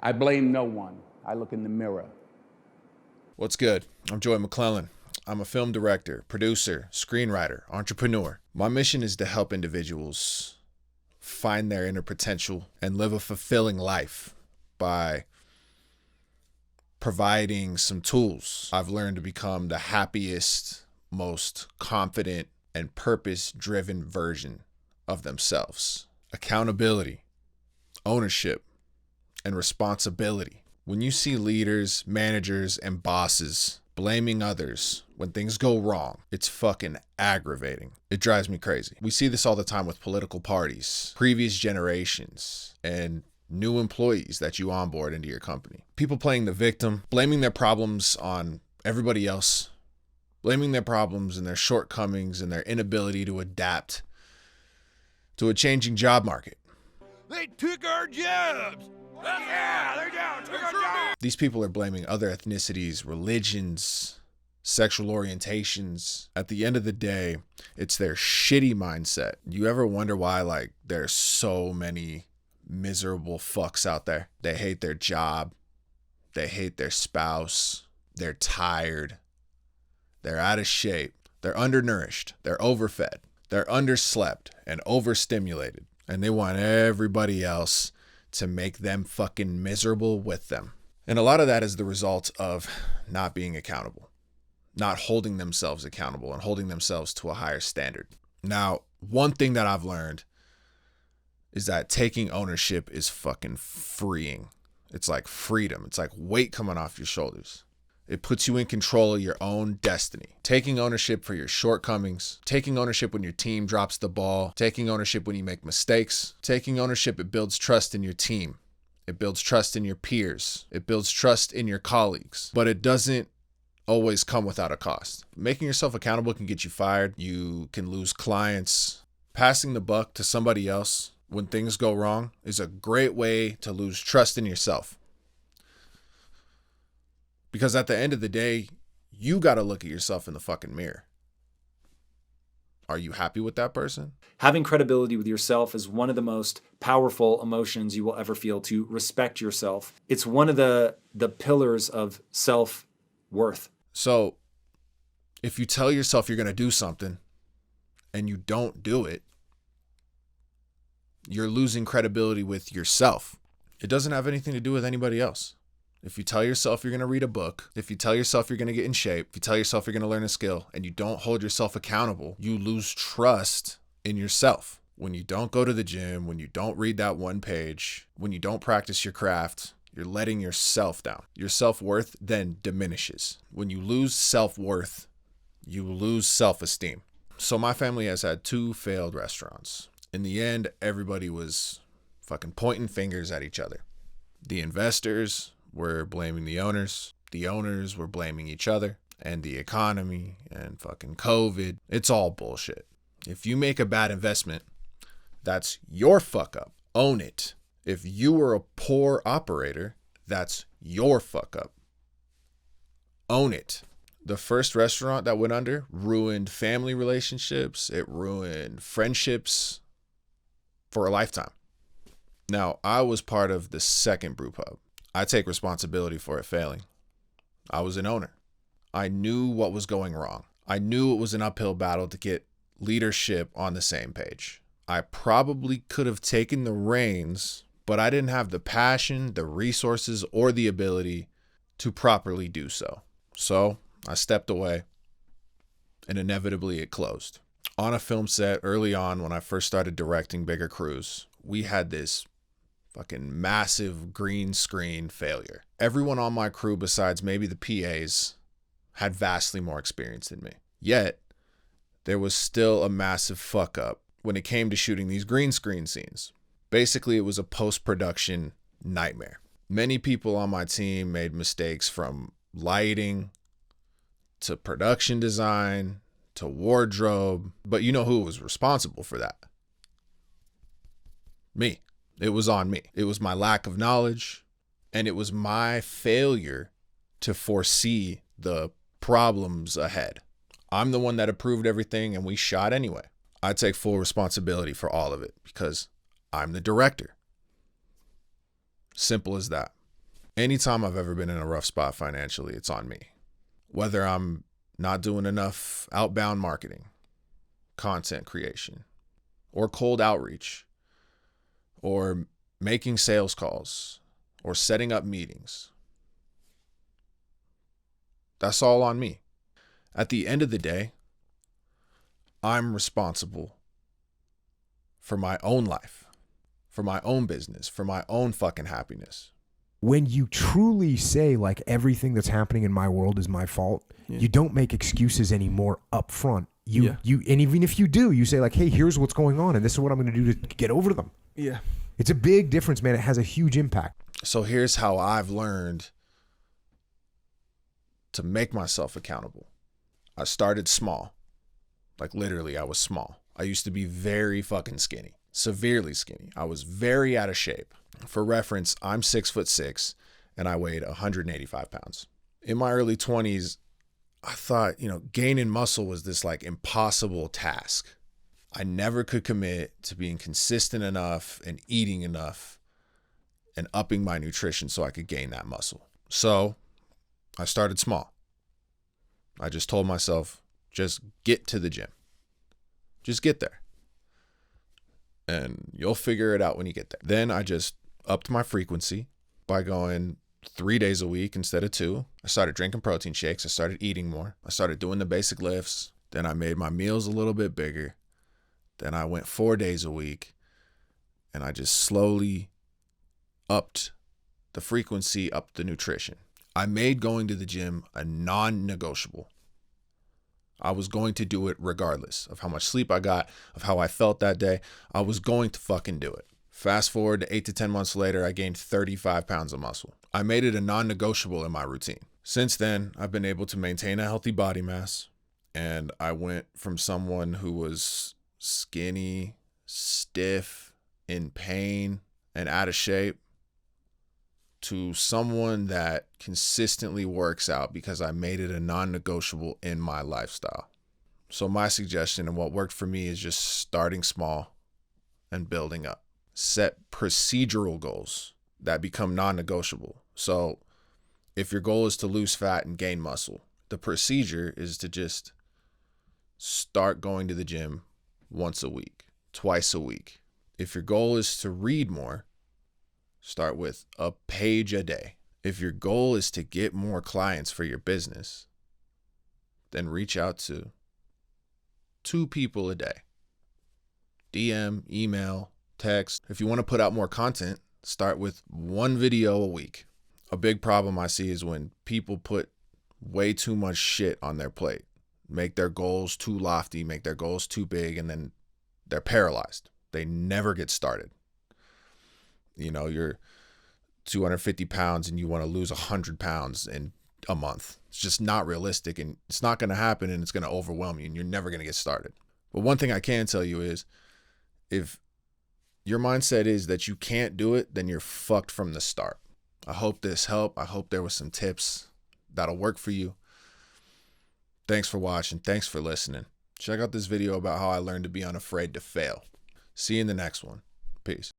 I blame no one. I look in the mirror. What's good? I'm Joey McClellan. I'm a film director, producer, screenwriter, entrepreneur. My mission is to help individuals find their inner potential and live a fulfilling life by providing some tools I've learned to become the happiest, most confident, and purpose-driven version of themselves. Accountability, ownership, and responsibility. When you see leaders, managers, and bosses blaming others when things go wrong, it's fucking aggravating. It drives me crazy. We see this all the time with political parties, previous generations, and new employees that you onboard into your company. People playing the victim, blaming their problems on everybody else, blaming their problems and their shortcomings and their inability to adapt to a changing job market. They took our jobs. Yeah, they're down. Took our jobs. These people are blaming other ethnicities, religions, sexual orientations. At the end of the day, it's their shitty mindset. You ever wonder why, there's so many miserable fucks out there? They hate their job. They hate their spouse. They're tired. They're out of shape. They're undernourished. They're overfed. They're underslept and overstimulated. And they want everybody else to make them fucking miserable with them. And a lot of that is the result of not being accountable, not holding themselves accountable and holding themselves to a higher standard. Now, one thing that I've learned is that taking ownership is fucking freeing. It's like freedom. It's like weight coming off your shoulders. It puts you in control of your own destiny. Taking ownership for your shortcomings, taking ownership when your team drops the ball, taking ownership when you make mistakes, taking ownership, it builds trust in your team. It builds trust in your peers. It builds trust in your colleagues. But it doesn't always come without a cost. Making yourself accountable can get you fired. You can lose clients. Passing the buck to somebody else when things go wrong is a great way to lose trust in yourself. Because at the end of the day, you got to look at yourself in the fucking mirror. Are you happy with that person? Having credibility with yourself is one of the most powerful emotions you will ever feel, to respect yourself. It's one of the pillars of self-worth. So if you tell yourself you're going to do something and you don't do it, you're losing credibility with yourself. It doesn't have anything to do with anybody else. If you tell yourself you're going to read a book, if you tell yourself you're going to get in shape, if you tell yourself you're going to learn a skill, and you don't hold yourself accountable, you lose trust in yourself. When you don't go to the gym, when you don't read that one page, when you don't practice your craft, you're letting yourself down. Your self-worth then diminishes. When you lose self-worth, you lose self-esteem. So my family has had 2 failed restaurants. In the end, everybody was fucking pointing fingers at each other. The investors were blaming the owners were blaming each other, and the economy and fucking COVID. It's all bullshit. If you make a bad investment, that's your fuck up. Own it. If you were a poor operator, that's your fuck up. Own it. The first restaurant that went under ruined family relationships. It ruined friendships for a lifetime. Now, I was part of the second brew pub. I take responsibility for it failing. I was an owner. I knew what was going wrong. I knew it was an uphill battle to get leadership on the same page. I probably could have taken the reins, but I didn't have the passion, the resources, or the ability to properly do so. So I stepped away, and inevitably it closed. On a film set early on, when I first started directing bigger crews, we had this fucking massive green screen failure. Everyone on my crew, besides maybe the PAs, had vastly more experience than me. Yet, there was still a massive fuck up when it came to shooting these green screen scenes. Basically, it was a post-production nightmare. Many people on my team made mistakes, from lighting to production design to wardrobe. But you know who was responsible for that? Me. It was on me. It was my lack of knowledge, and it was my failure to foresee the problems ahead. I'm the one that approved everything, and we shot anyway. I take full responsibility for all of it because I'm the director. Simple as that. Anytime I've ever been in a rough spot financially, it's on me. Whether I'm not doing enough outbound marketing, content creation, or cold outreach, or making sales calls, or setting up meetings. That's all on me. At the end of the day, I'm responsible for my own life, for my own business, for my own fucking happiness. When you truly say, like, everything that's happening in my world is my fault, you don't make excuses anymore up front. And even if you do, you say, like, hey, here's what's going on, and this is what I'm going to do to get over them. Yeah. It's a big difference, man. It has a huge impact. So here's how I've learned to make myself accountable. I started small. Like, literally, I was small. I used to be very fucking skinny, severely skinny. I was very out of shape. For reference, I'm 6'6", and I weighed 185 pounds. In my early 20s, I thought, gaining muscle was this like impossible task. I never could commit to being consistent enough and eating enough and upping my nutrition so I could gain that muscle. So I started small. I just told myself, just get to the gym. Just get there. And you'll figure it out when you get there. Then I just upped my frequency by going 3 days a week instead of 2. I started drinking protein shakes. I started eating more. I started doing the basic lifts. Then I made my meals a little bit bigger. Then I went 4 days a week. And I just slowly upped the frequency, upped the nutrition. I made going to the gym a non-negotiable. I was going to do it regardless of how much sleep I got, of how I felt that day. I was going to fucking do it. Fast forward to 8 to 10 months later, I gained 35 pounds of muscle. I made it a non-negotiable in my routine. Since then, I've been able to maintain a healthy body mass, and I went from someone who was skinny, stiff, in pain, and out of shape to someone that consistently works out because I made it a non-negotiable in my lifestyle. So my suggestion and what worked for me is just starting small and building up. Set procedural goals that become non-negotiable. So if your goal is to lose fat and gain muscle, the procedure is to just start going to the gym once a week, twice a week. If your goal is to read more, start with a page a day. If your goal is to get more clients for your business, then reach out to 2 people a day. DM, email, text. If you want to put out more content, start with 1 video a week. A big problem I see is when people put way too much shit on their plate, make their goals too lofty, make their goals too big, and then they're paralyzed. They never get started. You're 250 pounds and you want to lose 100 pounds in a month. It's just not realistic, and it's not going to happen, and it's going to overwhelm you, and you're never going to get started. But one thing I can tell you is, if your mindset is that you can't do it, then you're fucked from the start. I hope this helped. I hope there was some tips that'll work for you. Thanks for watching. Thanks for listening. Check out this video about how I learned to be unafraid to fail. See you in the next one. Peace.